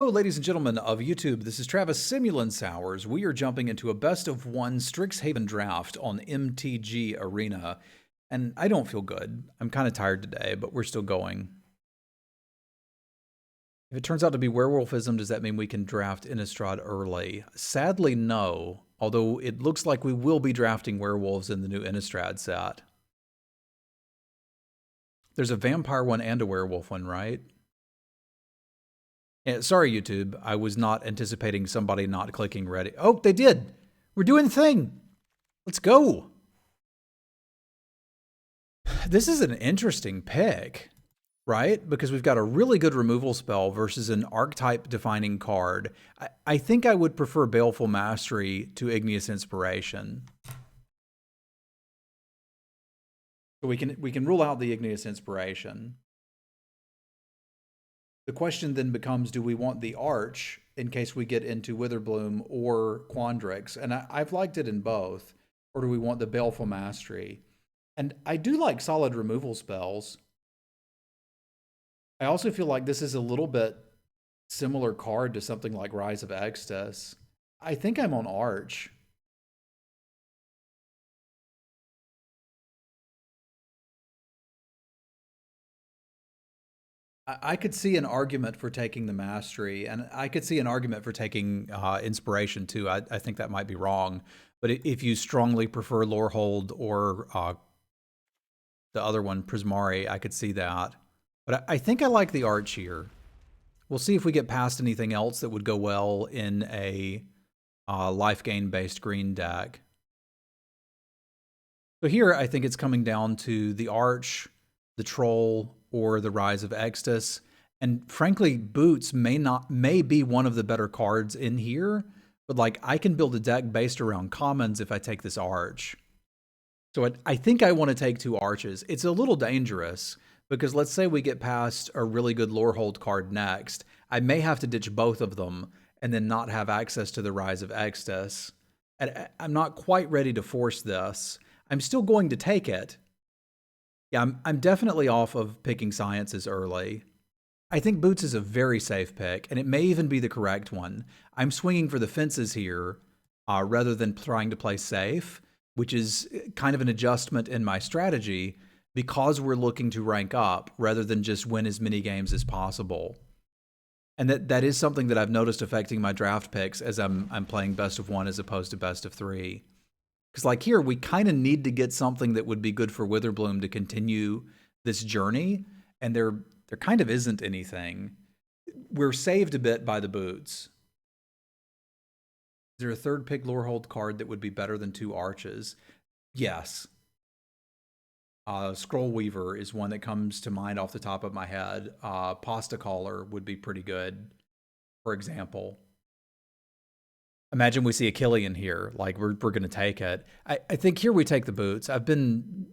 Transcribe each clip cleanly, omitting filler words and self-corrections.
Hello, ladies and gentlemen of YouTube. This is Travis Semulin Sowers. We are jumping into a best of one Strixhaven Draft on MTG Arena. And I don't feel good. I'm kind of tired today, but we're still going. If it turns out to be Werewolfism, does that mean we can draft Innistrad early? Sadly, no. Although it looks like we will be drafting werewolves in the new Innistrad set. There's a vampire one and a werewolf one, right? Yeah, sorry, YouTube. I was not anticipating somebody not clicking ready. Oh, they did. We're doing the thing. Let's go. This is an interesting pick, right? Because we've got a really good removal spell versus an archetype defining card. I think I would prefer Baleful Mastery to Igneous Inspiration. So we can rule out the Igneous Inspiration. The question then becomes, do we want the Arch in case we get into Witherbloom or Quandrix? And I've liked it in both. Or do we want the Baleful Mastery? And I do like solid removal spells. I also feel like this is a little bit similar card to something like Rise of Extus. I think I'm on Arch. I could see an argument for taking the Mastery, and I could see an argument for taking Inspiration too. I think that might be wrong. But if you strongly prefer Lorehold or the other one, Prismari, I could see that. But I think I like the Arch here. We'll see if we get past anything else that would go well in a life gain based green deck. So here I think it's coming down to the Arch, the Troll, or the Rise of Extus. And frankly, Boots may be one of the better cards in here, but like I can build a deck based around commons if I take this Arch. So I think I want to take two Arches. It's a little dangerous because let's say we get past a really good Lorehold card next. I may have to ditch both of them and then not have access to the Rise of Extus. And I'm not quite ready to force this. I'm still going to take it. Yeah, I'm definitely off of picking Sciences early. I think Boots is a very safe pick, and it may even be the correct one. I'm swinging for the fences here rather than trying to play safe, which is kind of an adjustment in my strategy because we're looking to rank up rather than just win as many games as possible. And that is something that I've noticed affecting my draft picks as I'm playing best of one as opposed to best of three. Because like here, we kind of need to get something that would be good for Witherbloom to continue this journey, and there kind of isn't anything. We're saved a bit by the Boots. Is there a third pick Lorehold card that would be better than two Arches? Yes. Scroll Weaver is one that comes to mind off the top of my head. Pasta Caller would be pretty good, for example. Imagine we see a Killian here, like we're going to take it. I think here we take the Boots. I've been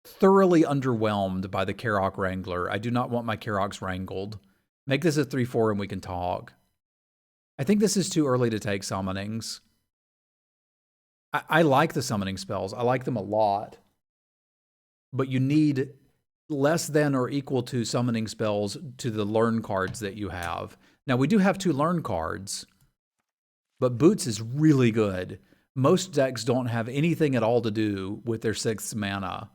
thoroughly underwhelmed by the Karok Wrangler. I do not want my Karoks wrangled. Make this a 3-4 and we can talk. I think this is too early to take summonings. I like the summoning spells. I like them a lot. But you need less than or equal to summoning spells to the learn cards that you have. Now, we do have 2 learn cards, but Boots is really good. Most decks don't have anything at all to do with their 6th mana.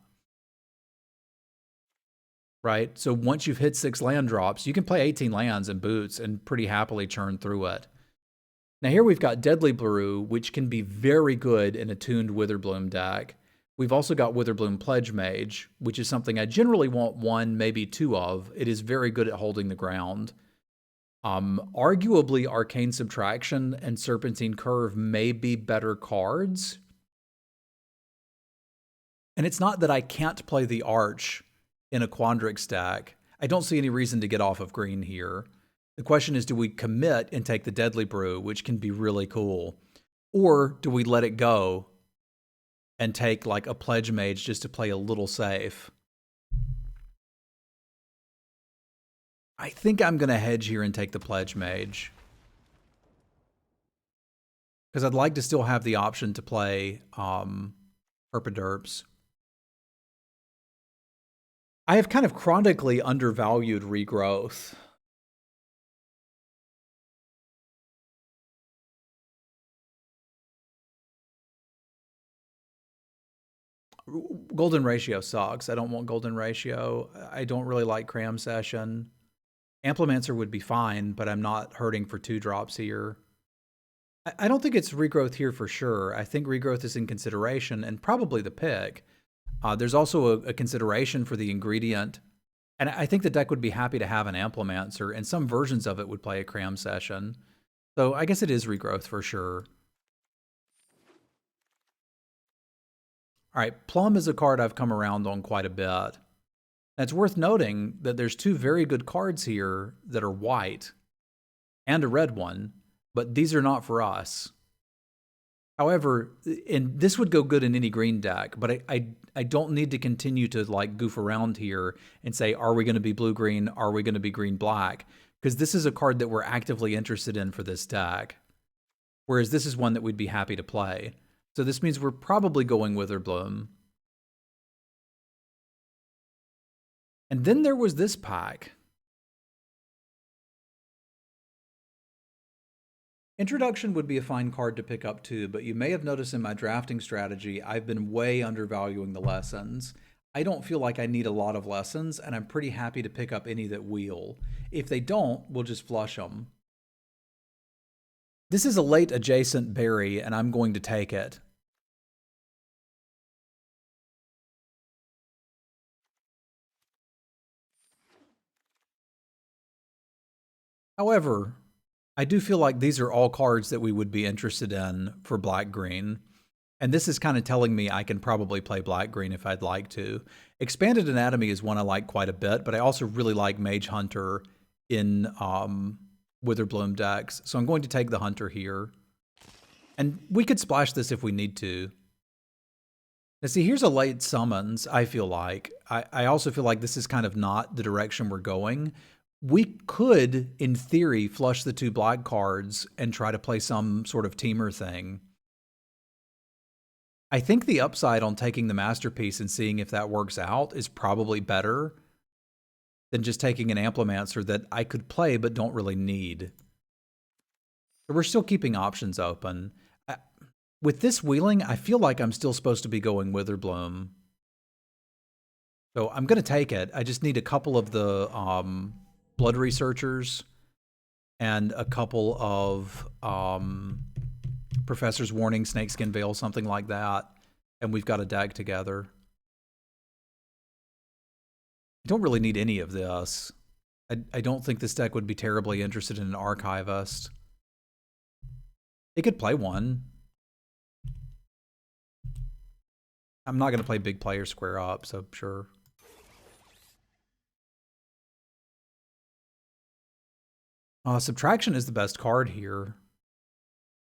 Right? So once you've hit 6 land drops, you can play 18 lands in Boots and pretty happily churn through it. Now here we've got Deadly Brew, which can be very good in a tuned Witherbloom deck. We've also got Witherbloom Pledge Mage, which is something I generally want 1, maybe 2 of. It is very good at holding the ground. Arguably, Arcane Subtraction and Serpentine Curve may be better cards. And it's not that I can't play the Arch in a Quandrix deck. I don't see any reason to get off of green here. The question is, do we commit and take the Deadly Brew, which can be really cool? Or do we let it go and take like a Pledge Mage just to play a little safe? I think I'm going to hedge here and take the Pledge Mage. Because I'd like to still have the option to play Herpaderps. I have kind of chronically undervalued Regrowth. Golden Ratio sucks. I don't want Golden Ratio. I don't really like Cram Session. Amplimancer would be fine, but I'm not hurting for 2 drops here. I don't think it's regrowth here for sure. I think regrowth is in consideration and probably the pick. There's also a consideration for the ingredient. And I think the deck would be happy to have an Amplimancer, and some versions of it would play a Cram Session. So I guess it is regrowth for sure. All right, Plum is a card I've come around on quite a bit. And it's worth noting that there's 2 very good cards here that are white and a red one, but these are not for us. However, and this would go good in any green deck, but I don't need to continue to like goof around here and say, are we going to be blue-green? Are we going to be green-black? Because this is a card that we're actively interested in for this deck. Whereas this is one that we'd be happy to play. So this means we're probably going Witherbloom. And then there was this pack. Introduction would be a fine card to pick up too, but you may have noticed in my drafting strategy, I've been way undervaluing the lessons. I don't feel like I need a lot of lessons, and I'm pretty happy to pick up any that wheel. If they don't, we'll just flush them. This is a late adjacent berry, and I'm going to take it. However, I do feel like these are all cards that we would be interested in for black-green. And this is kind of telling me I can probably play black-green if I'd like to. Expanded Anatomy is one I like quite a bit, but I also really like Mage Hunter in Witherbloom decks. So I'm going to take the Hunter here. And we could splash this if we need to. Now see, here's a late summons, I feel like. I also feel like this is kind of not the direction we're going. We could, in theory, flush the 2 black cards and try to play some sort of teamer thing. I think the upside on taking the Masterpiece and seeing if that works out is probably better than just taking an Amplimancer that I could play but don't really need. So we're still keeping options open. With this wheeling, I feel like I'm still supposed to be going Witherbloom. So I'm going to take it. I just need a couple of the Blood Researchers and a couple of Professor's Warning, Snakeskin Veil, something like that. And we've got a deck together. I don't really need any of this. I don't think this deck would be terribly interested in an Archivist. It could play one. I'm not going to play big player square up, so sure. Subtraction is the best card here.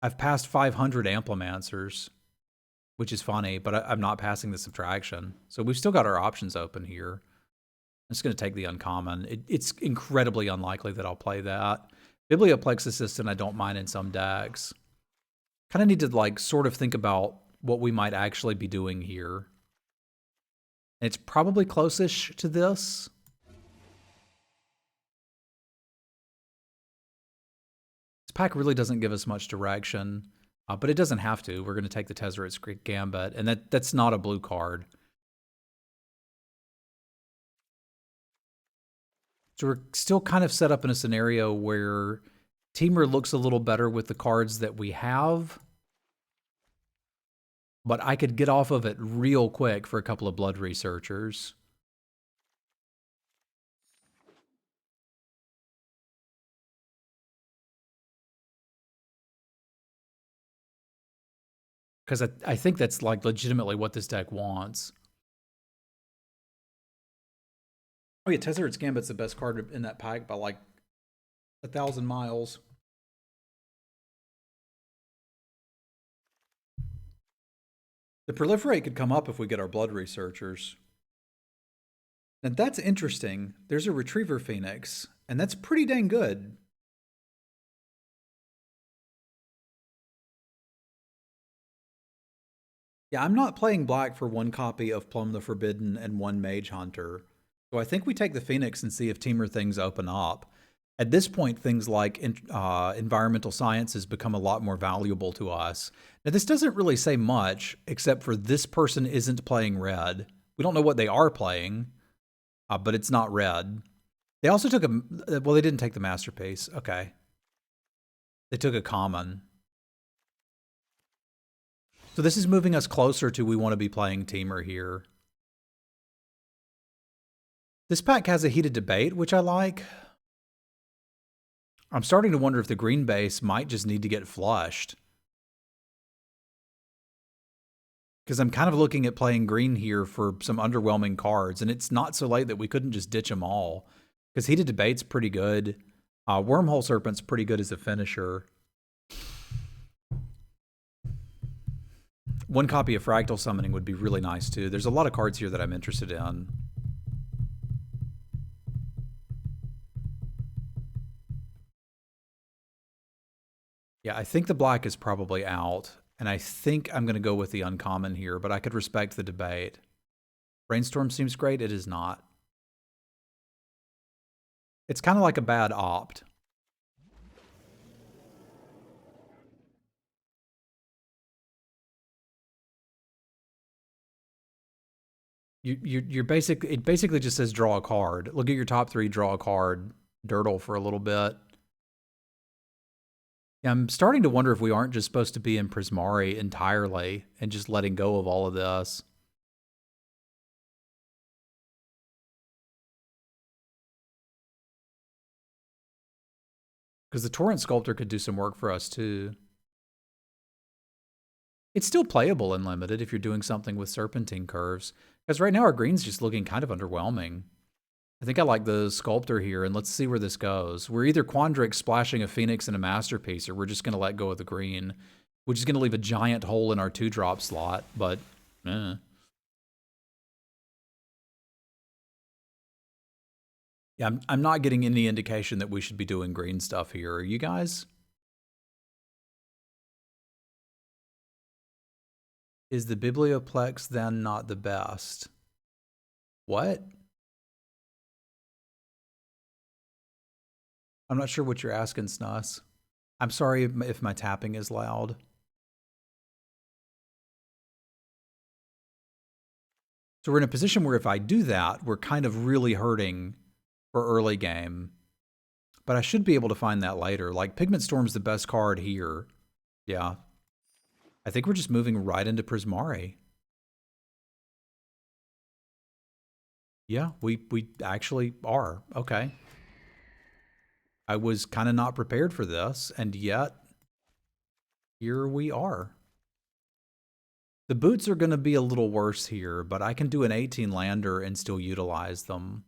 I've passed 500 Amplimancers, which is funny, but I'm not passing the Subtraction. So we've still got our options open here. I'm just going to take the uncommon. It's incredibly unlikely that I'll play that. Biblioplex Assistant I don't mind in some decks. Kind of need to like sort of think about what we might actually be doing here. And it's probably close-ish to this. This pack really doesn't give us much direction, but it doesn't have to. We're going to take the Tezzeret's Gambit, and that's not a blue card. So we're still kind of set up in a scenario where Teamer looks a little better with the cards that we have, but I could get off of it real quick for a couple of Blood Researchers. Because I think that's like legitimately what this deck wants. Oh yeah, Tezzeret's Gambit's the best card in that pack by like 1,000 miles. The Proliferate could come up if we get our Blood Researchers. And that's interesting. There's a Retriever Phoenix, and that's pretty dang good. Yeah, I'm not playing black for 1 copy of Plum the Forbidden and 1 Mage Hunter. So I think we take the Phoenix and see if Teamer things open up. At this point, things like environmental sciences become a lot more valuable to us. Now, this doesn't really say much, except for this person isn't playing red. We don't know what they are playing, but it's not red. They also took a, well, they didn't take the masterpiece. Okay. They took a common. So this is moving us closer to we want to be playing Teamer here. This pack has a heated debate, which I like. I'm starting to wonder if the green base might just need to get flushed. Because I'm kind of looking at playing green here for some underwhelming cards, and it's not so late that we couldn't just ditch them all. Because heated debate's pretty good. Wormhole Serpent's pretty good as a finisher. One copy of Fractal Summoning would be really nice too. There's a lot of cards here that I'm interested in. Yeah, I think the black is probably out, and I think I'm going to go with the uncommon here, but I could respect the debate. Brainstorm seems great. It is not. It's kind of like a bad opt. You're it basically just says draw a card. Look at your top 3, draw a card, dirtle for a little bit. Yeah, I'm starting to wonder if we aren't just supposed to be in Prismari entirely and just letting go of all of this. Because the Torrent Sculptor could do some work for us too. It's still playable in Limited if you're doing something with Serpentine curves. Because right now our green's just looking kind of underwhelming. I think I like the Sculptor here, and let's see where this goes. We're either Quandrix splashing a Phoenix and a Masterpiece, or we're just going to let go of the green, which is going to leave a giant hole in our 2-drop slot, but eh. Yeah, I'm not getting any indication that we should be doing green stuff here. Are you guys? Is the Biblioplex then not the best? What? I'm not sure what you're asking, Snus. I'm sorry if my tapping is loud. So we're in a position where if I do that, we're kind of really hurting for early game. But I should be able to find that later. Like, Pigment Storm's the best card here. Yeah. I think we're just moving right into Prismari. Yeah, we actually are. Okay. I was kind of not prepared for this, and yet here we are. The boots are going to be a little worse here, but I can do an 18 lander and still utilize them.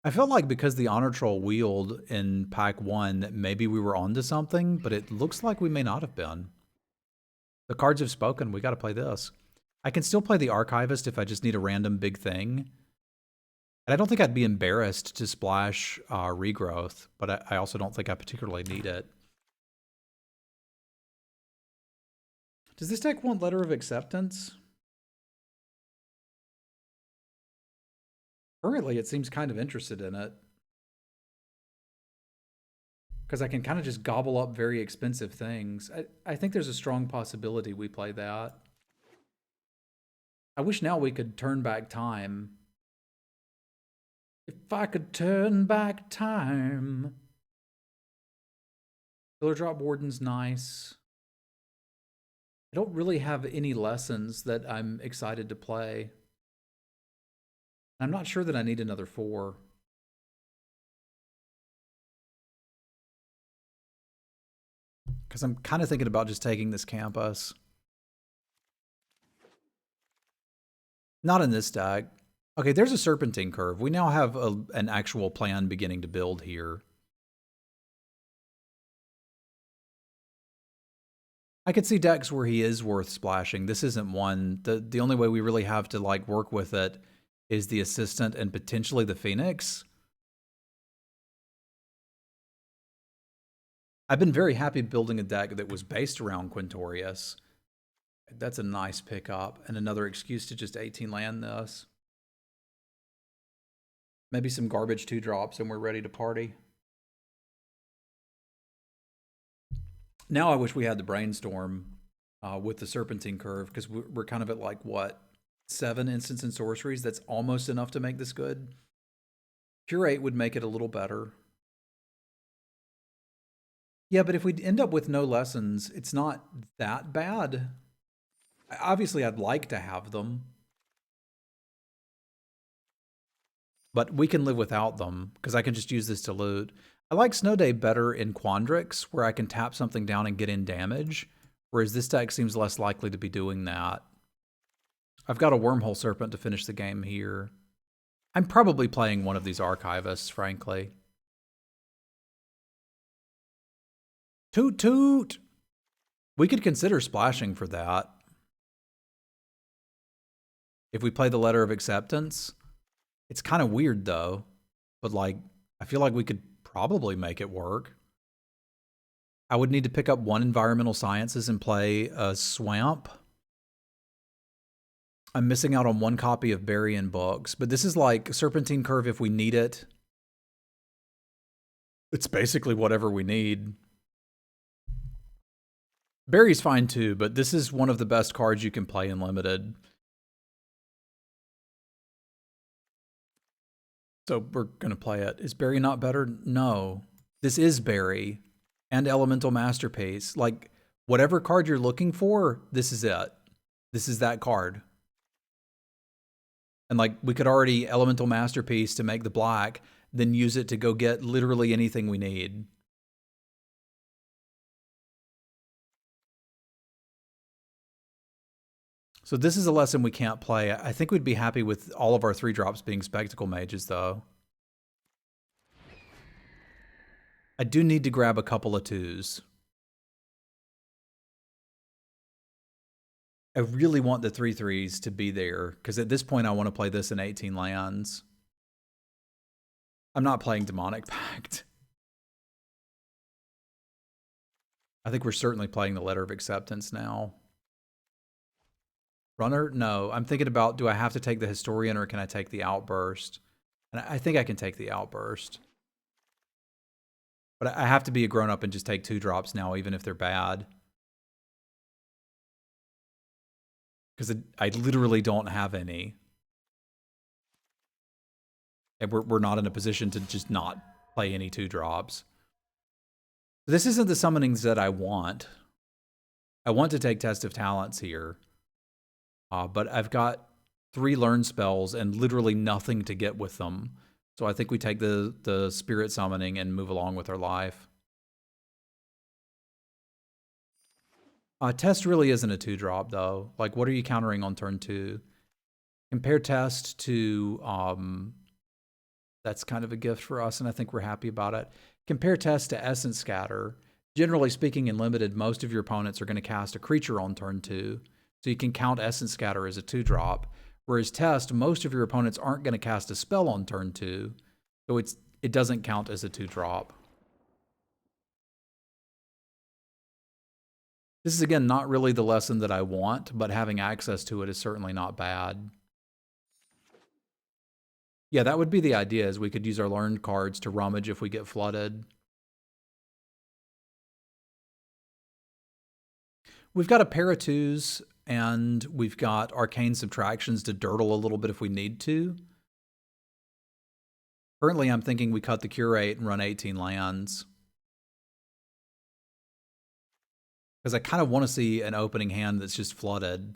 I felt like because the Honor Troll wheeled in pack 1 that maybe we were onto something, but it looks like we may not have been. The cards have spoken. We got to play this. I can still play the Archivist if I just need a random big thing. And I don't think I'd be embarrassed to splash Regrowth, but I also don't think I particularly need it. Does this deck want Letter of Acceptance? Currently, it seems kind of interested in it. Because I can kind of just gobble up very expensive things. I think there's a strong possibility we play that. I wish now we could turn back time. If I could turn back time. Pillar Drop Warden's nice. I don't really have any lessons that I'm excited to play. I'm not sure that I need another 4. Because I'm kind of thinking about just taking this campus. Not in this deck. Okay, there's a Serpentine curve. We now have an actual plan beginning to build here. I could see decks where he is worth splashing. This isn't one. The only way we really have to like work with it is the Assistant and potentially the Phoenix. I've been very happy building a deck that was based around Quintorius. That's a nice pickup and another excuse to just 18 land this. Maybe some garbage 2-drops and we're ready to party. Now I wish we had the brainstorm with the serpentine curve, because we're kind of at like what, 7 instants and sorceries. That's almost enough to make this good. Curate would make it a little better. Yeah, but if we end up with no lessons, it's not that bad. Obviously, I'd like to have them, but we can live without them because I can just use this to loot. I like Snow Day better in Quandrix, where I can tap something down and get in damage, whereas this deck seems less likely to be doing that. I've got a Wormhole Serpent to finish the game here. I'm probably playing one of these Archivists, frankly. Toot toot! We could consider splashing for that. If we play the Letter of Acceptance. It's kind of weird, though. But, like, I feel like we could probably make it work. I would need to pick up 1 Environmental Sciences and play a Swamp. I'm missing out on 1 copy of Burying Books, but this is like Serpentine Curve if we need it. It's basically whatever we need. Bury's fine too, but this is one of the best cards you can play in Limited. So we're going to play it. Is Bury not better? No. This is Bury and Elemental Masterpiece. Like, whatever card you're looking for, this is it. This is that card. And, like, we could already Elemental Masterpiece to make the black, then use it to go get literally anything we need. So this is a lesson we can't play. I think we'd be happy with all of our 3-drops being Spectacle Mages, though. I do need to grab a couple of 2s. I really want the 3/3s to be there, because at this point I want to play this in 18 lands. I'm not playing Demonic Pact. I think we're certainly playing the Letter of Acceptance now. Runner? No. I'm thinking about, do I have to take the Historian or can I take the Outburst? And I think I can take the Outburst. But I have to be a grown-up and just take 2-drops now, even if they're bad. Because I literally don't have any. And we're not in a position to just not play any 2-drops. This isn't the summonings that I want. I want to take Test of Talents here. But I've got 3 learn spells and literally nothing to get with them. So I think we take the Spirit Summoning and move along with our life. Test really isn't a 2-drop, though. Like, what are you countering on turn 2? Compare Test to... that's kind of a gift for us, and I think we're happy about it. Compare Test to Essence Scatter. Generally speaking, in Limited, most of your opponents are going to cast a creature on turn 2. So you can count Essence Scatter as a 2-drop. Whereas Test, most of your opponents aren't going to cast a spell on turn 2. So it doesn't count as a 2-drop. This is, again, not really the lesson that I want, but having access to it is certainly not bad. Yeah, that would be the idea, is we could use our learned cards to rummage if we get flooded. We've got a pair of 2s, and we've got Arcane Subtractions to dirtle a little bit if we need to. Currently, I'm thinking we cut the Curate and run 18 lands. Because I kind of want to see an opening hand that's just flooded.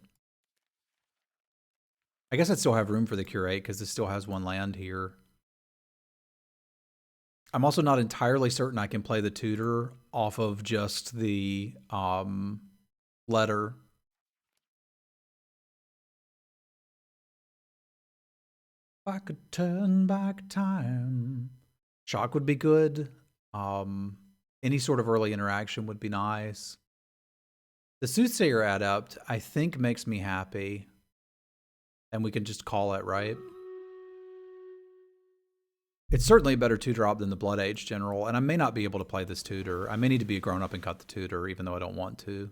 I guess I'd still have room for the Curate because this still has 1 land here. I'm also not entirely certain I can play the Tutor off of just the letter. If I could turn back time. Shock would be good. Any sort of early interaction would be nice. The Soothsayer Adept, I think, makes me happy. And we can just call it, right? It's certainly a better 2-drop than the Blood Age General, and I may not be able to play this Tutor. I may need to be a grown-up and cut the Tutor, even though I don't want to.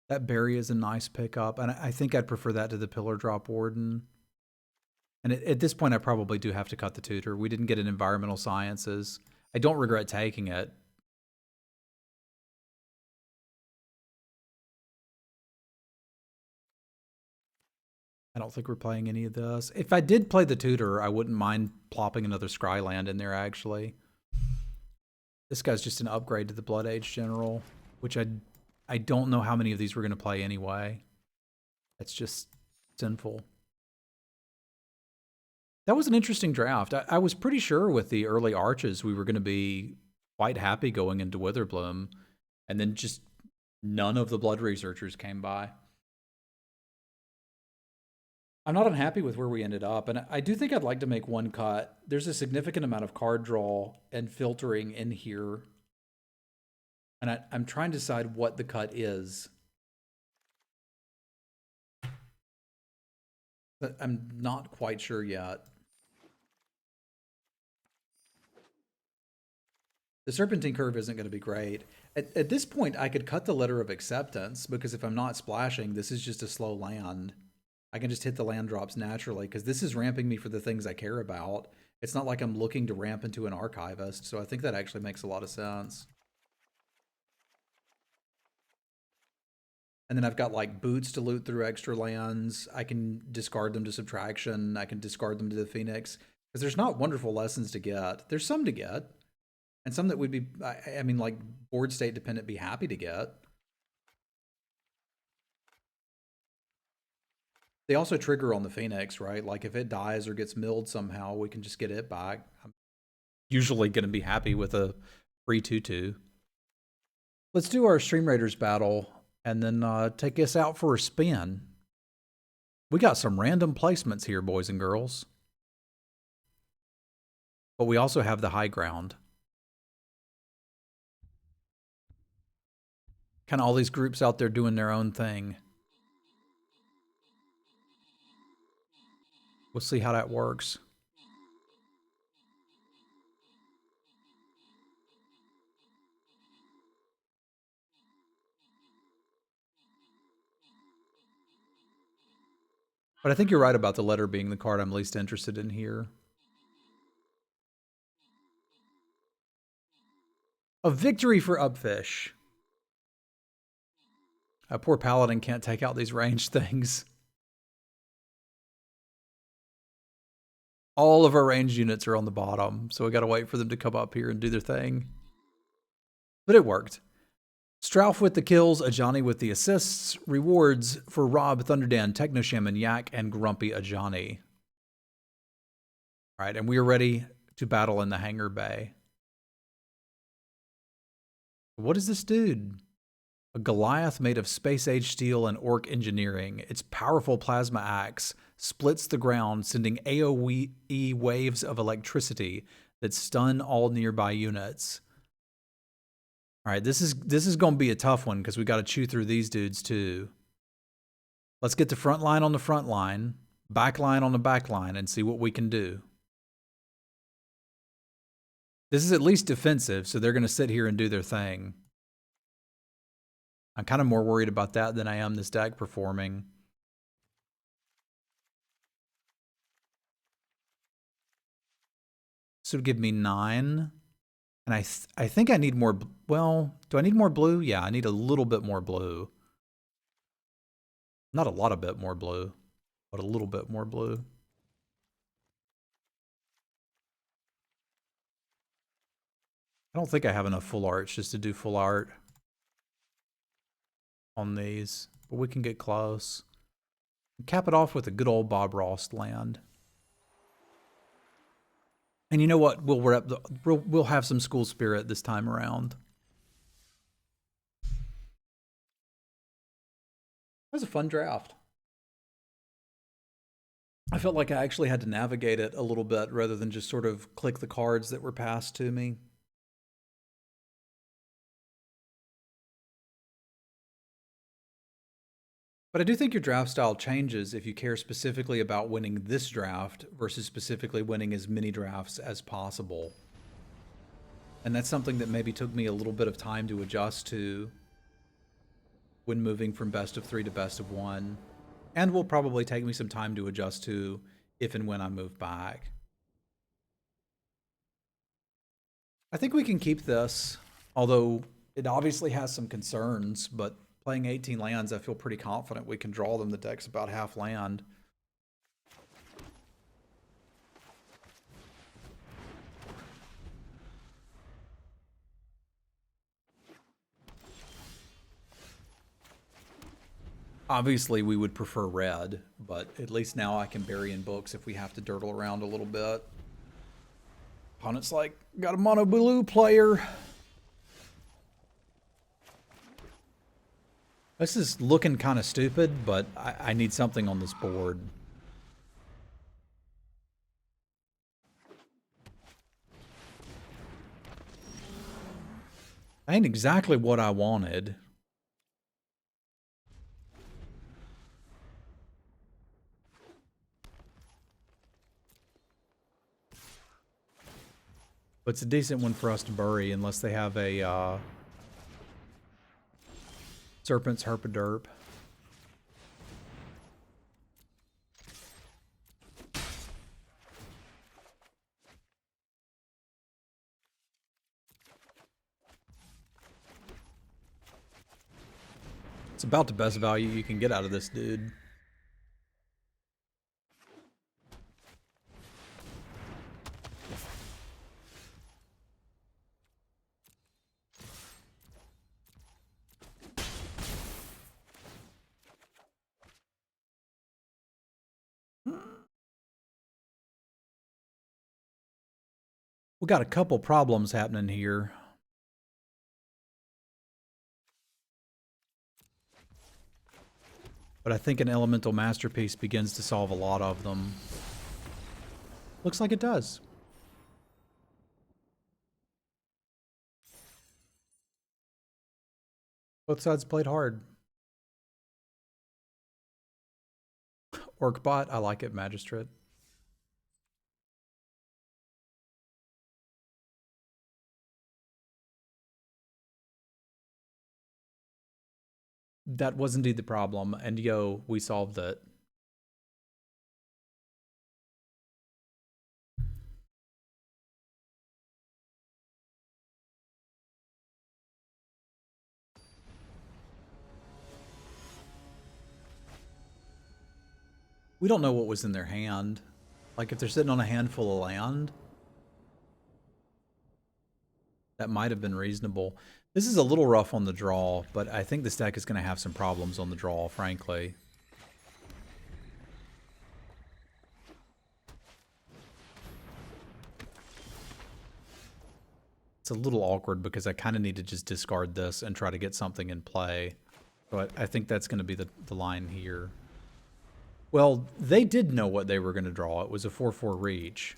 That berry is a nice pickup, and I think I'd prefer that to the Pillar Drop Warden. And at this point, I probably do have to cut the tutor. We didn't get an environmental sciences. I don't regret taking it. I don't think we're playing any of this. If I did play the tutor, I wouldn't mind plopping another Scryland in there, actually. This guy's just an upgrade to the Blood Age General, which I don't know how many of these we're going to play anyway. That's just sinful. That was an interesting draft. I was pretty sure with the early arches we were going to be quite happy going into Witherbloom, and then just none of the Blood Researchers came by. I'm not unhappy with where we ended up, and I do think I'd like to make one cut. There's a significant amount of card draw and filtering in here, and I'm trying to decide what the cut is. But I'm not quite sure yet. The Serpentine Curve isn't going to be great. At this point, I could cut the Letter of Acceptance, because if I'm not splashing, this is just a slow land. I can just hit the land drops naturally, because this is ramping me for the things I care about. It's not like I'm looking to ramp into an Archivist, so I think that actually makes a lot of sense. And then I've got like boots to loot through extra lands. I can discard them to Subtraction. I can discard them to the Phoenix. Because there's not wonderful lessons to get. There's some to get. And some that would be, I mean, like board state dependent, be happy to get. They also trigger on the Phoenix, right? Like if it dies or gets milled somehow, we can just get it back. I'm usually going to be happy with a free 2/2. Let's do our Stream Raiders battle and then take us out for a spin. We got some random placements here, boys and girls. But we also have the high ground. Kind of all these groups out there doing their own thing. We'll see how that works. But I think you're right about the letter being the card I'm least interested in here. A victory for Upfish. A poor Paladin can't take out these ranged things. All of our ranged units are on the bottom, so we got to wait for them to come up here and do their thing. But it worked. Strauf with the kills, Ajani with the assists, rewards for Rob, Thunderdan, Techno Shaman, Yak, and Grumpy Ajani. All right, and we are ready to battle in the Hangar Bay. What is this dude? A Goliath made of space-age steel and orc engineering. Its powerful plasma axe splits the ground, sending AoE waves of electricity that stun all nearby units. All right, this is going to be a tough one because we got to chew through these dudes too. Let's get the front line on the front line, back line on the back line, and see what we can do. This is at least defensive, so they're going to sit here and do their thing. I'm kind of more worried about that than I am this deck performing. This would give me 9. And I think I need more, well, do I need more blue? Yeah, I need a little bit more blue. Not a lot of bit more blue, but a little bit more blue. I don't think I have enough full arts just to do full art on these, but we can get close. Cap it off with a good old Bob Ross land. And you know what? We'll have some school spirit this time around. That was a fun draft. I felt like I actually had to navigate it a little bit rather than just sort of click the cards that were passed to me. But I do think your draft style changes if you care specifically about winning this draft versus specifically winning as many drafts as possible. And that's something that maybe took me a little bit of time to adjust to when moving from best of 3 to best of 1, and will probably take me some time to adjust to if and when I move back. I think we can keep this, although it obviously has some concerns, but playing 18 lands, I feel pretty confident we can draw them. The deck's about half land. Obviously, we would prefer red, but at least now I can bury in books if we have to dirtle around a little bit. Opponent's like, got a mono blue player. This is looking kind of stupid, but I need something on this board. Ain't exactly what I wanted. But it's a decent one for us to bury unless they have a Serpent's Herpaderp. It's about the best value you can get out of this dude. We got a couple problems happening here. But I think an Elemental Masterpiece begins to solve a lot of them. Looks like it does. Both sides played hard. Orcbot, I like it, Magistrate. That was indeed the problem, and yo, we solved it. We don't know what was in their hand. Like, if they're sitting on a handful of land, that might have been reasonable. This is a little rough on the draw, but I think this deck is going to have some problems on the draw, frankly. It's a little awkward because I kind of need to just discard this and try to get something in play. So I think that's going to be the line here. Well, they did know what they were going to draw. It was a 4/4 reach.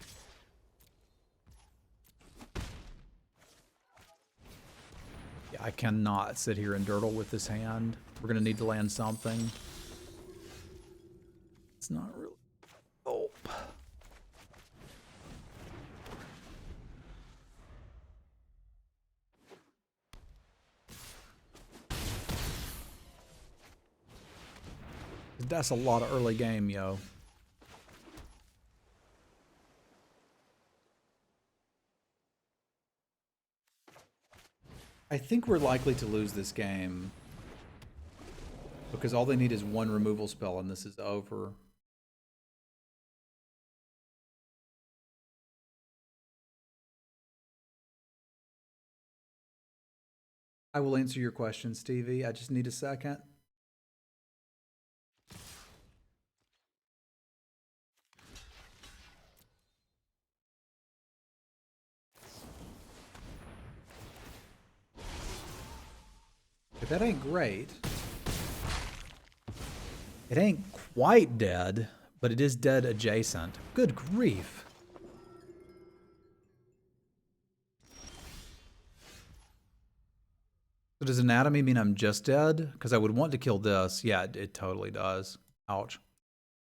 Yeah, I cannot sit here and dirtle with this hand. We're going to need to land something. It's not really... Oh. That's a lot of early game, yo. I think we're likely to lose this game because all they need is one removal spell and this is over. I will answer your question, Stevie. I just need a second. If that ain't great. It ain't quite dead, but it is dead adjacent. Good grief. So does anatomy mean I'm just dead? Because I would want to kill this. Yeah, it totally does. Ouch.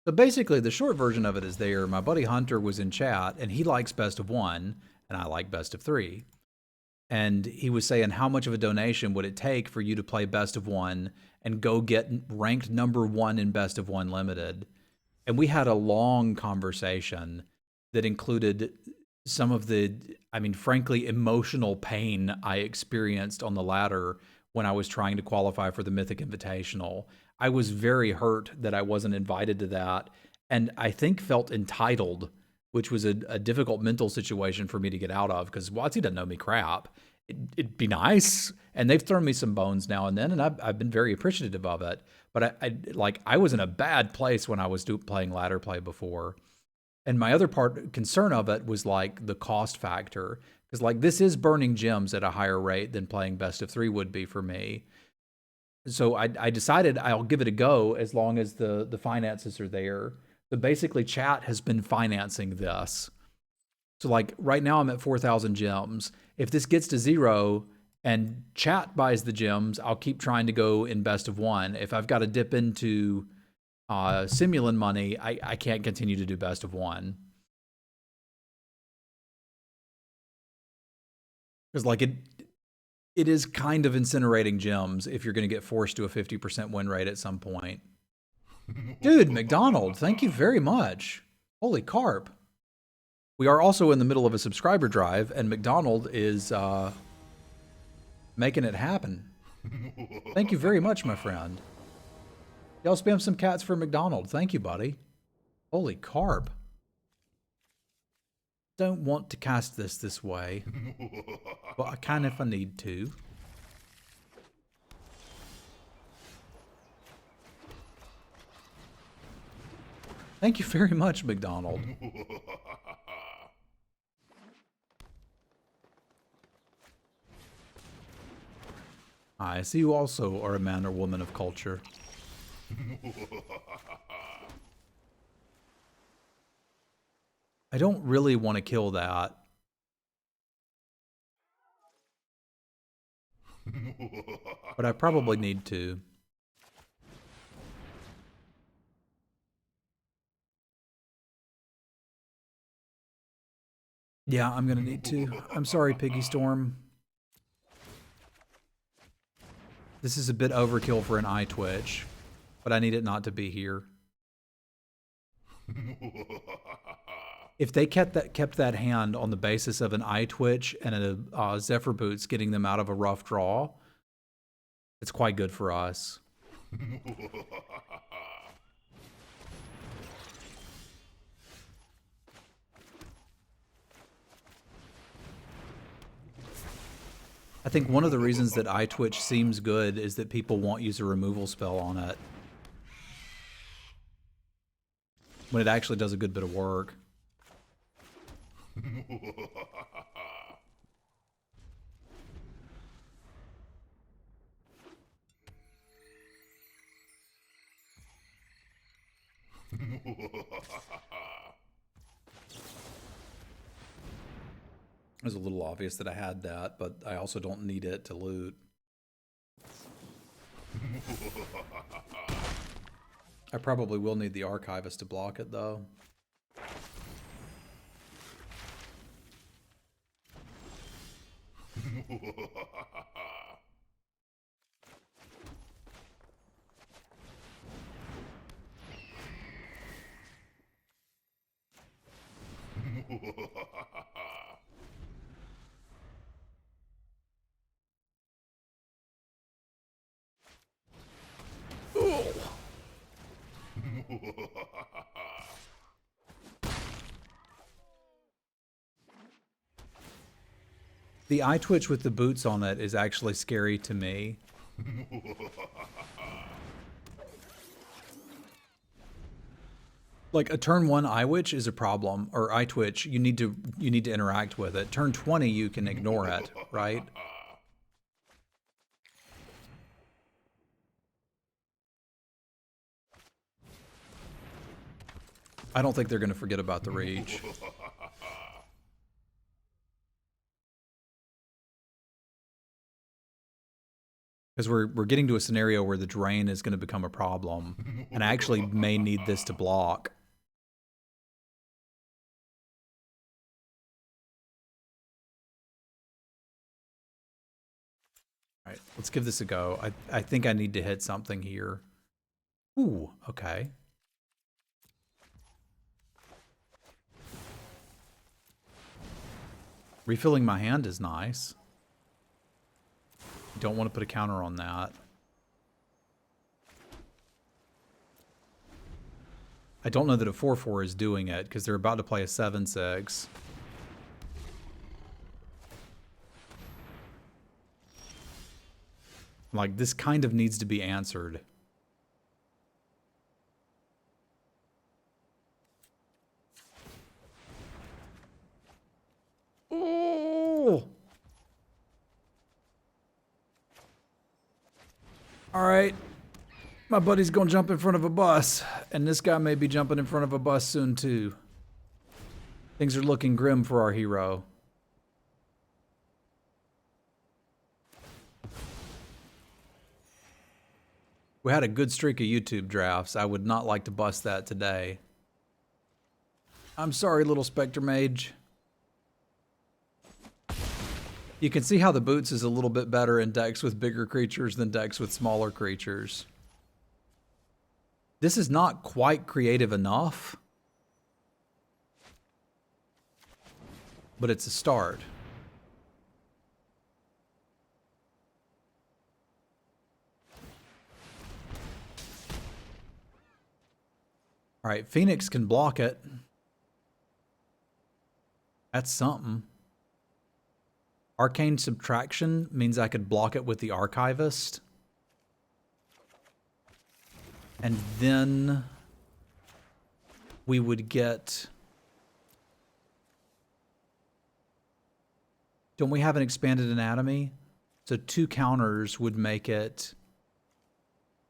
So basically, the short version of it is there. My buddy Hunter was in chat, and he likes best of 1, and I like best of 3. And he was saying, how much of a donation would it take for you to play best of 1 and go get ranked #1 in Best of One Limited. And we had a long conversation that included some of the, I mean, frankly, emotional pain I experienced on the ladder when I was trying to qualify for the Mythic Invitational. I was very hurt that I wasn't invited to that, and I think felt entitled, which was a difficult mental situation for me to get out of, because WotC doesn't know me crap. It'd be nice, and they've thrown me some bones now and then, and I've been very appreciative of it. But I was in a bad place when I was playing ladder play before. And my other concern of it was like the cost factor, because like this is burning gems at a higher rate than playing best of 3 would be for me. So I decided I'll give it a go as long as the finances are there. So basically, chat has been financing this. So like right now I'm at 4,000 gems. If this gets to 0 and chat buys the gems, I'll keep trying to go in best of 1. If I've got to dip into Semulin money, I can't continue to do best of 1. Because like it is kind of incinerating gems if you're going to get forced to a 50% win rate at some point. Dude, McDonald, thank you very much. Holy carp. We are also in the middle of a subscriber drive, and McDonald is making it happen. Thank you very much, my friend. Y'all spam some cats for McDonald. Thank you, buddy. Holy carp. Don't want to cast this way, but I can if I need to. Thank you very much, McDonald. I see you also are a man or woman of culture. I don't really want to kill that. But I probably need to. Yeah, I'm gonna need to. I'm sorry, Piggy Storm. This is a bit overkill for an eye twitch, but I need it not to be here. If they kept that hand on the basis of an eye twitch and a Zephyr Boots getting them out of a rough draw, it's quite good for us. I think one of the reasons that eye twitch seems good is that people won't use a removal spell on it, when it actually does a good bit of work. It was a little obvious that I had that, but I also don't need it to loot. I probably will need the Archivist to block it, though. The eye twitch with the boots on it is actually scary to me. Like a turn 1 eye witch is a problem, or eye twitch, you need to interact with it. Turn 20 you can ignore it, right? I don't think they're going to forget about the reach. Because we're getting to a scenario where the drain is going to become a problem, and I actually may need this to block. All right, let's give this a go. I think I need to hit something here. Ooh, okay. Refilling my hand is nice. Don't want to put a counter on that. I don't know that a 4/4 is doing it because they're about to play a 7/6. Like, this kind of needs to be answered. Oh! All right. My buddy's gonna jump in front of a bus, and this guy may be jumping in front of a bus soon too. Things are looking grim for our hero. We had a good streak of YouTube drafts. I would not like to bust that today. I'm sorry, little Spectre Mage. You can see how the boots is a little bit better in decks with bigger creatures than decks with smaller creatures. This is not quite creative enough, but it's a start. All right, Phoenix can block it. That's something. Arcane Subtraction means I could block it with the Archivist. And then we would get... Don't we have an Expanded Anatomy? So 2 counters would make it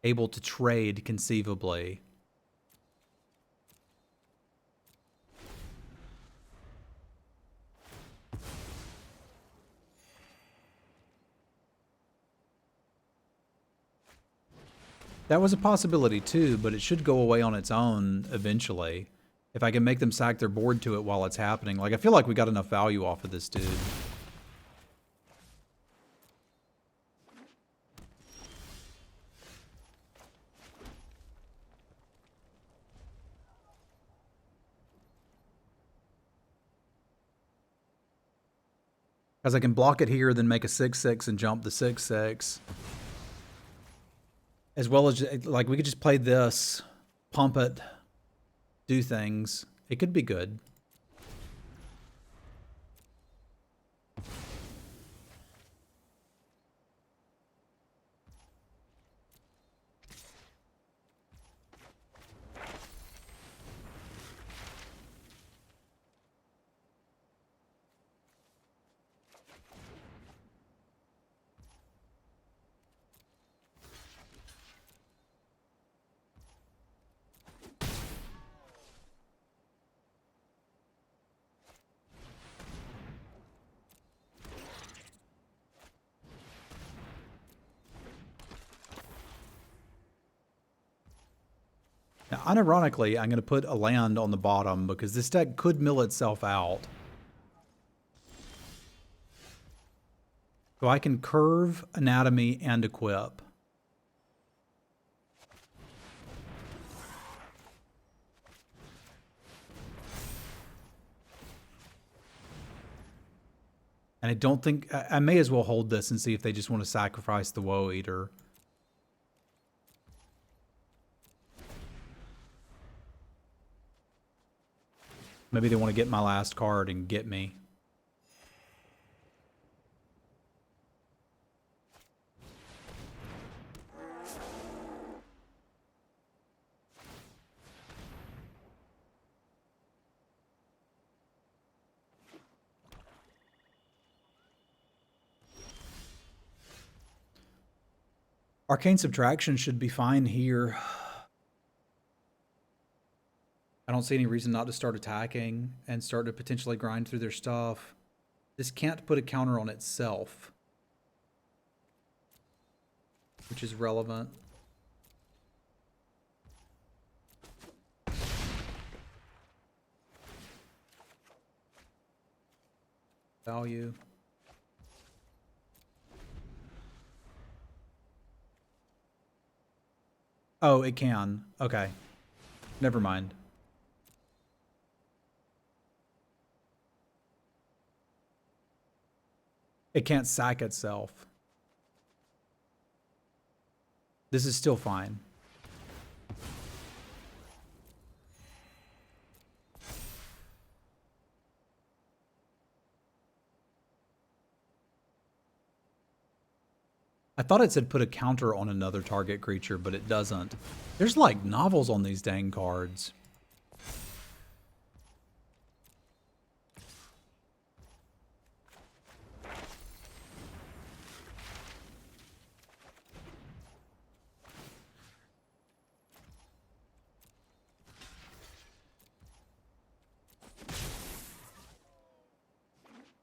able to trade conceivably. That was a possibility too, but it should go away on its own eventually. If I can make them sack their board to it while it's happening. Like, I feel like we got enough value off of this dude. Because I can block it here, then make a 6/6 and jump the 6/6. As well as, like, we could just play this, pump it, do things. It could be good. Now, unironically, I'm going to put a land on the bottom because this deck could mill itself out. So I can curve, anatomy, and equip. And I don't think... I may as well hold this and see if they just want to sacrifice the Woe Eater. Maybe they want to get my last card and get me. Arcane Subtraction should be fine here. I don't see any reason not to start attacking and start to potentially grind through their stuff. This can't put a counter on itself, which is relevant. Value. Oh, it can. Okay. Never mind. It can't sack itself. This is still fine. I thought it said put a counter on another target creature, but it doesn't. There's like novels on these dang cards.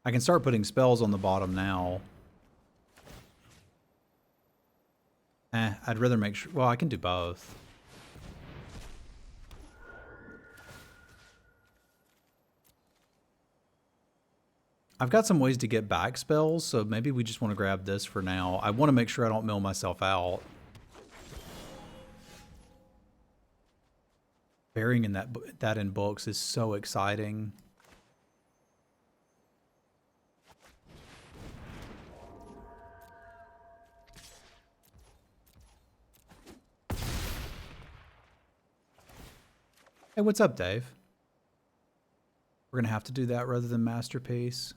I can start putting spells on the bottom now. I'd rather make sure... Well, I can do both. I've got some ways to get back spells, so maybe we just want to grab this for now. I want to make sure I don't mill myself out. Burying in that in books is so exciting. Hey, what's up, Dave? We're going to have to do that rather than Masterpiece.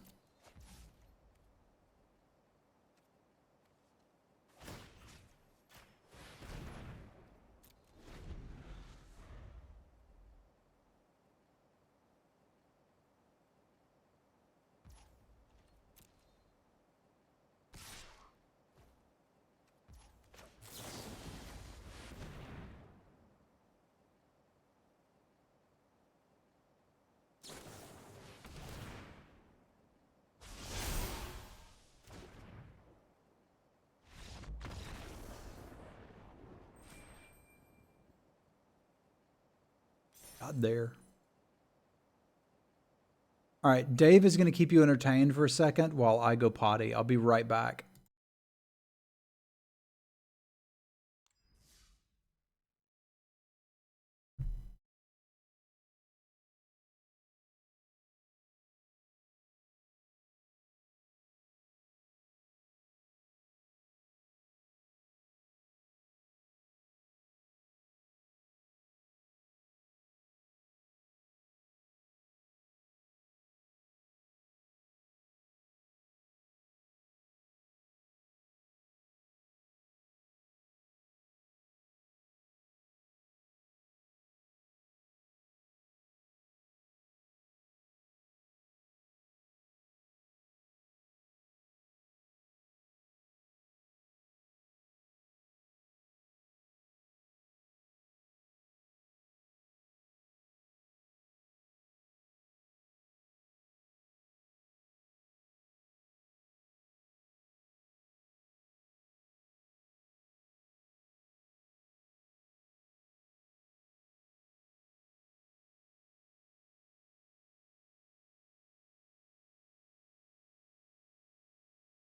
God there. All right, Dave is going to keep you entertained for a second while I go potty. I'll be right back.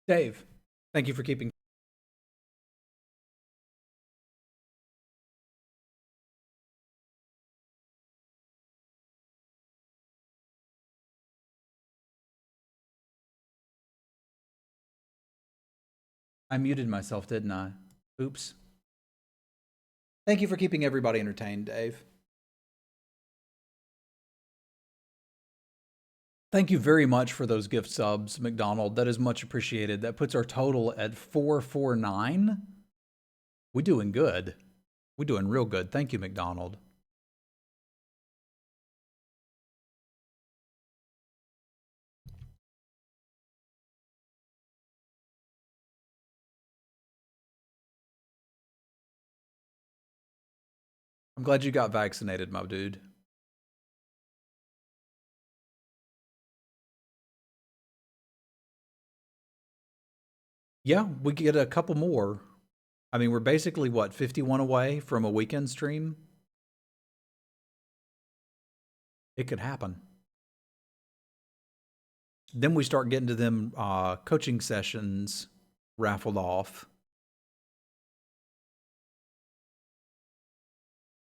Dave, thank you for keeping... I muted myself, didn't I? Oops. Thank you for keeping everybody entertained, Dave. Thank you very much for those gift subs, McDonald. That is much appreciated. That puts our total at 449. We're doing good. We're doing real good. Thank you, McDonald. I'm glad you got vaccinated, my dude. Yeah, we get a couple more. I mean, we're basically, what, 51 away from a weekend stream? It could happen. Then we start getting to them coaching sessions raffled off.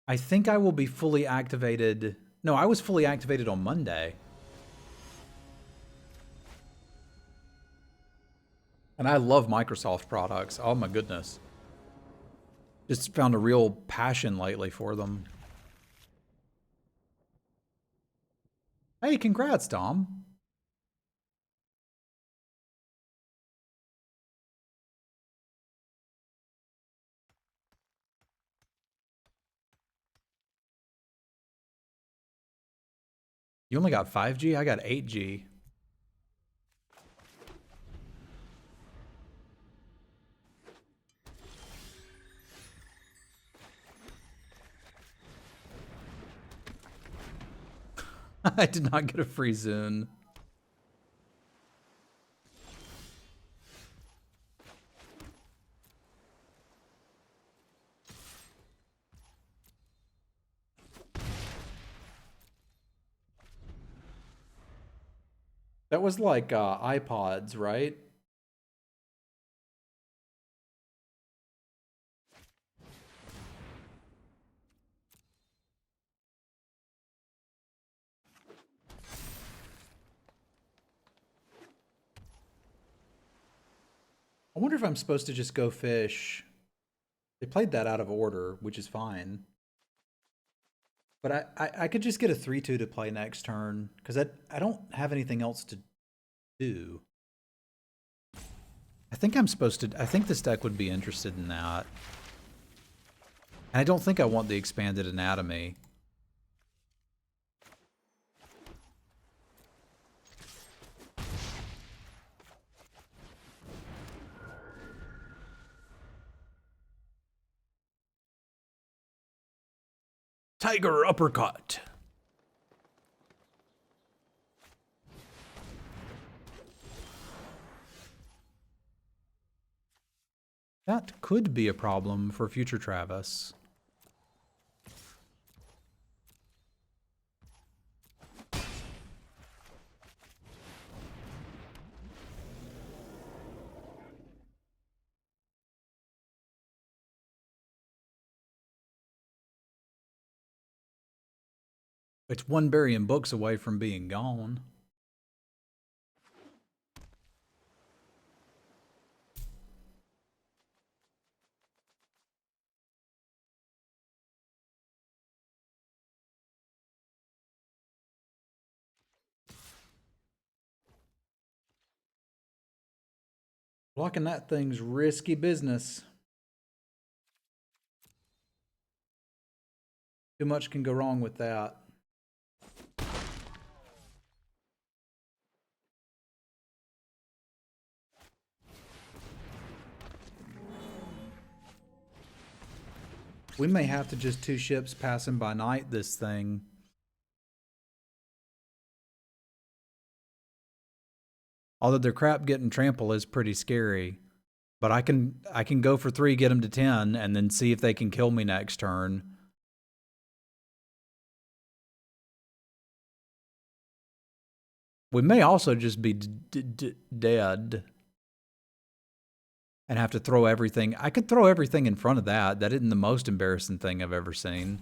I think I will be fully activated. No, I was fully activated on Monday. And I love Microsoft products. Oh my goodness. Just found a real passion lately for them. Hey, congrats, Dom. You only got 5G? I got 8G. I did not get a free Zune. That was like iPods, right? I wonder if I'm supposed to just go fish. They played that out of order, which is fine. But I could just get a 3-2 to play next turn, because I don't have anything else to do. I think I'm supposed to... I think this deck would be interested in that. And I don't think I want the expanded anatomy. Tiger uppercut. That could be a problem for future Travis. It's one burying books away from being gone. Blocking that thing's risky business. Too much can go wrong with that. We may have to just 2 ships passing by night this thing. Although their crap getting trample is pretty scary. But I can go for 3, get them to 10, and then see if they can kill me next turn. We may also just be dead. And have to throw everything. I could throw everything in front of that. That isn't the most embarrassing thing I've ever seen.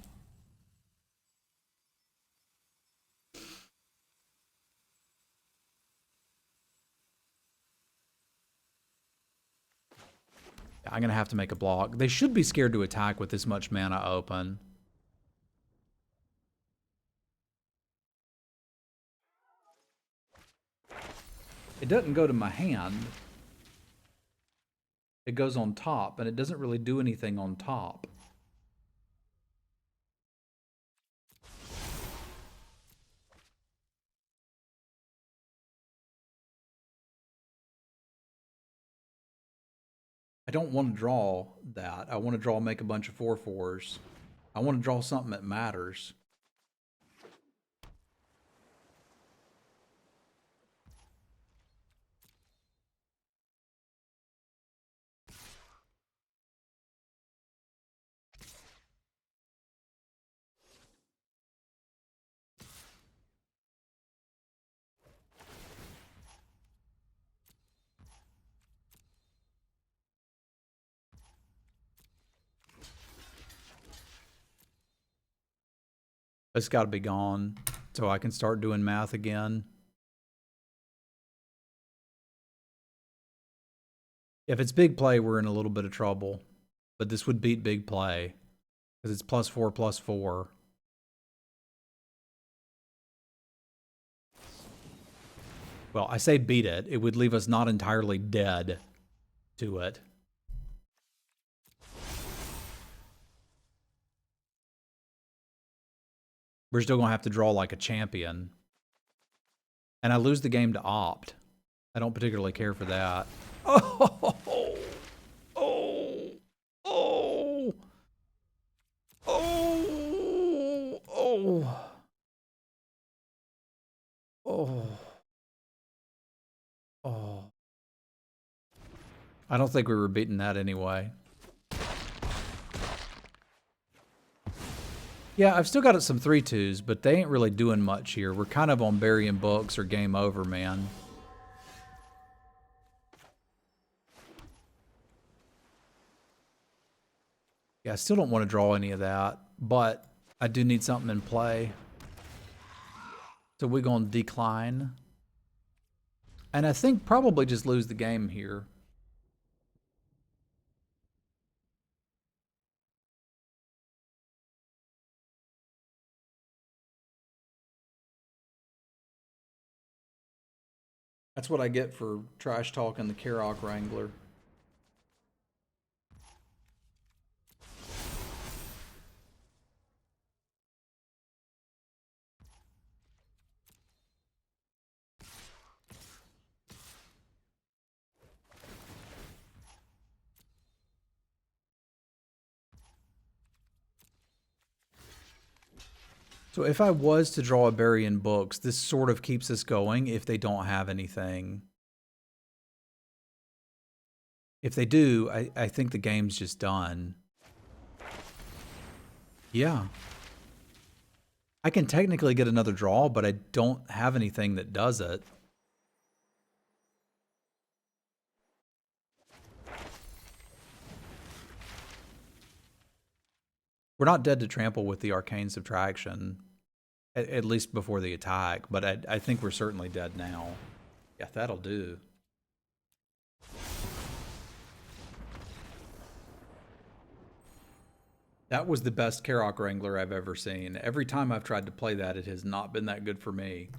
I'm going to have to make a block. They should be scared to attack with this much mana open. It doesn't go to my hand. It goes on top, and it doesn't really do anything on top. I don't want to draw that. I want to make a bunch of 4/4s. I want to draw something that matters. It's got to be gone so I can start doing math again. If it's big play, we're in a little bit of trouble. But this would beat big play because it's +4/+4. Well, I say beat it. It would leave us not entirely dead to it. We're still going to have to draw like a champion. And I lose the game to opt. I don't particularly care for that. Oh! Oh! Oh! Oh! Oh! Oh! Oh. I don't think we were beating that anyway. Yeah, I've still got some 3/2s, but they ain't really doing much here. We're kind of on burying books or game over, man. Yeah, I still don't want to draw any of that, but I do need something in play. So we're going to decline. And I think probably just lose the game here. That's what I get for trash talking the Karok Wrangler. So if I was to draw a Bury in Books, this sort of keeps us going if they don't have anything. If they do, I think the game's just done. Yeah. I can technically get another draw, but I don't have anything that does it. We're not dead to trample with the Arcane Subtraction, at least before the attack, but I think we're certainly dead now. Yeah, that'll do. That was the best Karok Wrangler I've ever seen. Every time I've tried to play that, it has not been that good for me.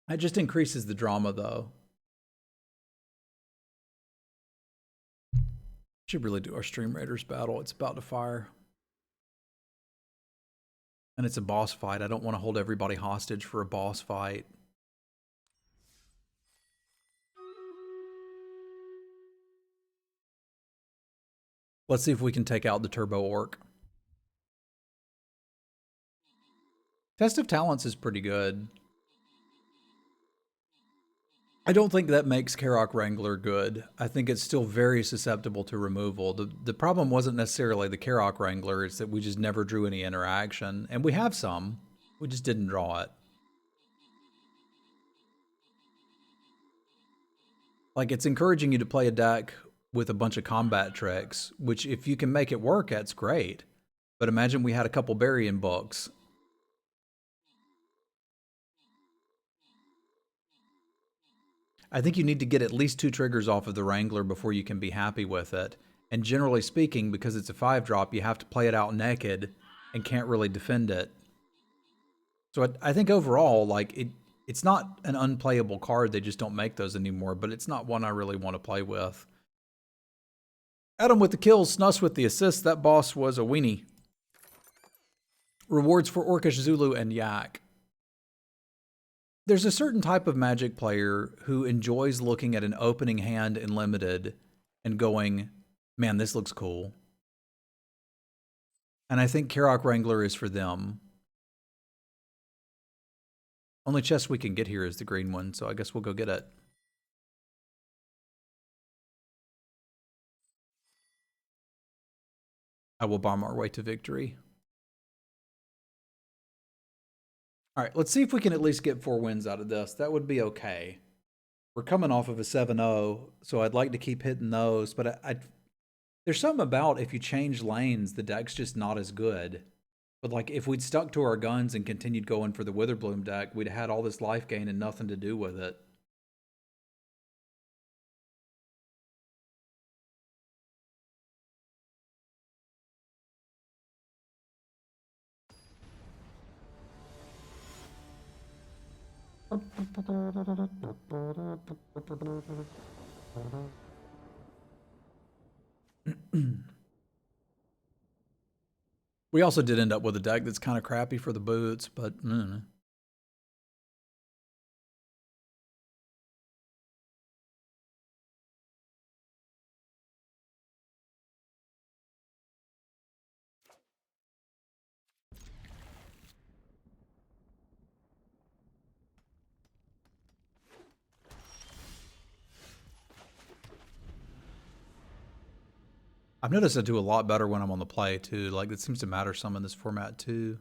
It just increases the drama, though. Should really do our Stream Raiders battle. It's about to fire. And it's a boss fight. I don't want to hold everybody hostage for a boss fight. Let's see if we can take out the Turbo Orc. Test of Talents is pretty good. I don't think that makes Karok Wrangler good. I think it's still very susceptible to removal. The problem wasn't necessarily the Karok Wrangler, it's that we just never drew any interaction. And we have some, we just didn't draw it. Like, it's encouraging you to play a deck with a bunch of combat tricks, which if you can make it work, that's great. But imagine we had a couple burying books. I think you need to get at least 2 triggers off of the Wrangler before you can be happy with it. And generally speaking, because it's a 5-drop, you have to play it out naked and can't really defend it. So I think overall, like, it's not an unplayable card. They just don't make those anymore, but it's not one I really want to play with. Adam with the kills, Snus with the assists. That boss was a weenie. Rewards for Orcish, Zulu, and Yak. There's a certain type of Magic player who enjoys looking at an opening hand in Limited and going, man, this looks cool. And I think Karok Wrangler is for them. Only chest we can get here is the green one, so I guess we'll go get it. I will bomb our way to victory. All right, let's see if we can at least get 4 wins out of this. That would be okay. We're coming off of a 7-0, so I'd like to keep hitting those, but there's something about if you change lanes, the deck's just not as good. But like if we'd stuck to our guns and continued going for the Witherbloom deck, we'd had all this life gain and nothing to do with it. We also did end up with a deck that's kind of crappy for the boots, but I've noticed I do a lot better when I'm on the play too. Like it seems to matter some in this format too.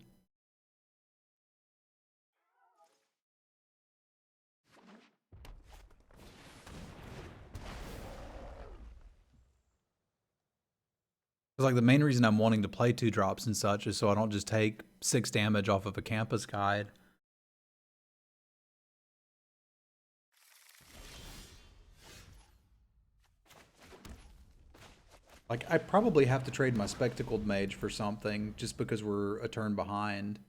Because like the main reason I'm wanting to play 2-drops and such is so I don't just take 6 damage off of a campus guide. Like I probably have to trade my Spectacled Mage for something just because we're a turn behind.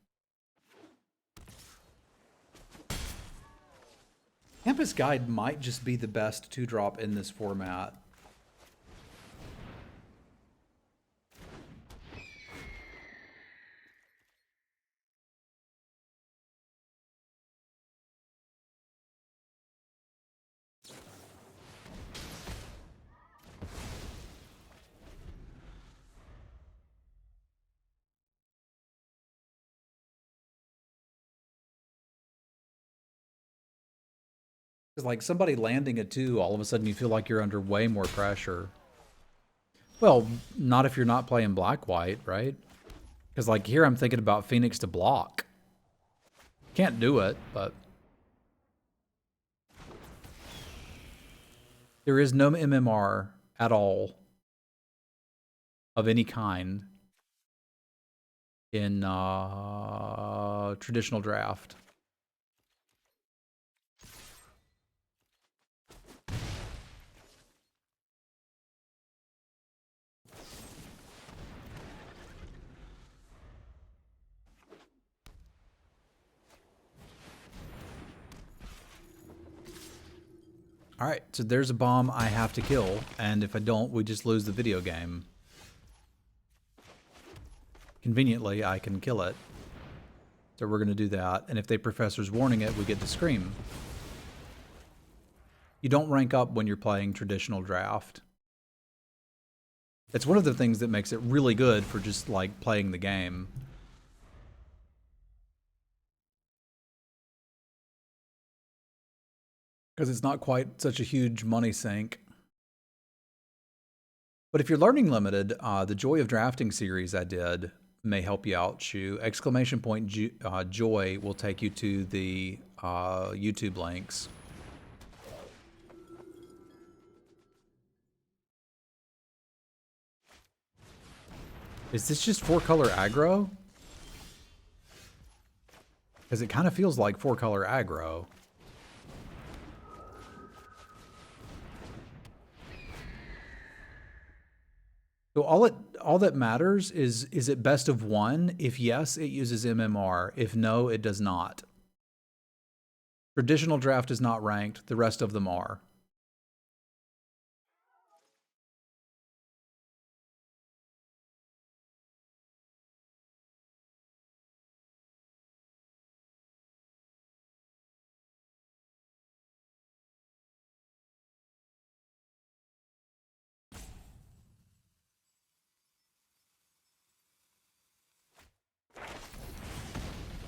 Campus Guide might just be the best 2-drop in this format. Because like somebody landing a 2, all of a sudden you feel like you're under way more pressure. Well, not if you're not playing black-white, right? Because like here I'm thinking about Phoenix to block. Can't do it, but... There is no MMR at all of any kind in traditional draft. All right, so there's a bomb I have to kill, and if I don't, we just lose the video game. Conveniently, I can kill it. So we're going to do that, and if the Professor's warning it, we get to scream. You don't rank up when you're playing traditional draft. It's one of the things that makes it really good for just, like, playing the game. Because it's not quite such a huge money sink. But if you're learning limited, the Joy of Drafting series I did may help you out, Shu. Exclamation point joy will take you to the YouTube links. Is this just 4-color aggro? Because it kind of feels like 4-color aggro. So all that matters is it best of 1? If yes, it uses MMR. If no, it does not. Traditional draft is not ranked. The rest of them are.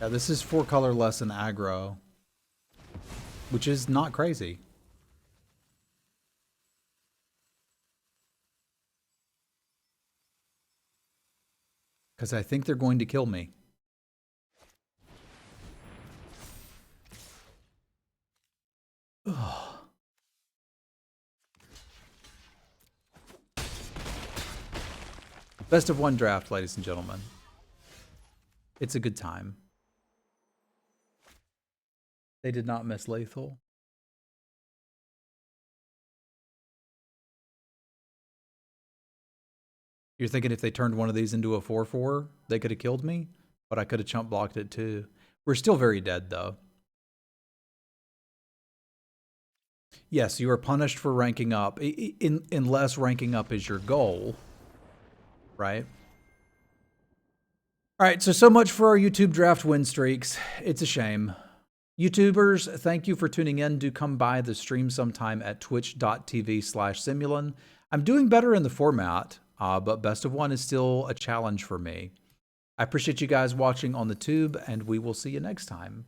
Yeah, this is 4-color less than aggro, which is not crazy. Because I think they're going to kill me. Ugh. Best of one draft, ladies and gentlemen. It's a good time. They did not miss lethal. You're thinking if they turned one of these into a 4/4, they could have killed me, but I could have chump blocked it too. We're still very dead though. Yes, you are punished for ranking up, unless ranking up is your goal, right? All right, so much for our YouTube draft win streaks. It's a shame. YouTubers, thank you for tuning in. Do come by the stream sometime at twitch.tv/Semulin. I'm doing better in the format, but best of one is still a challenge for me. I appreciate you guys watching on the tube, and we will see you next time.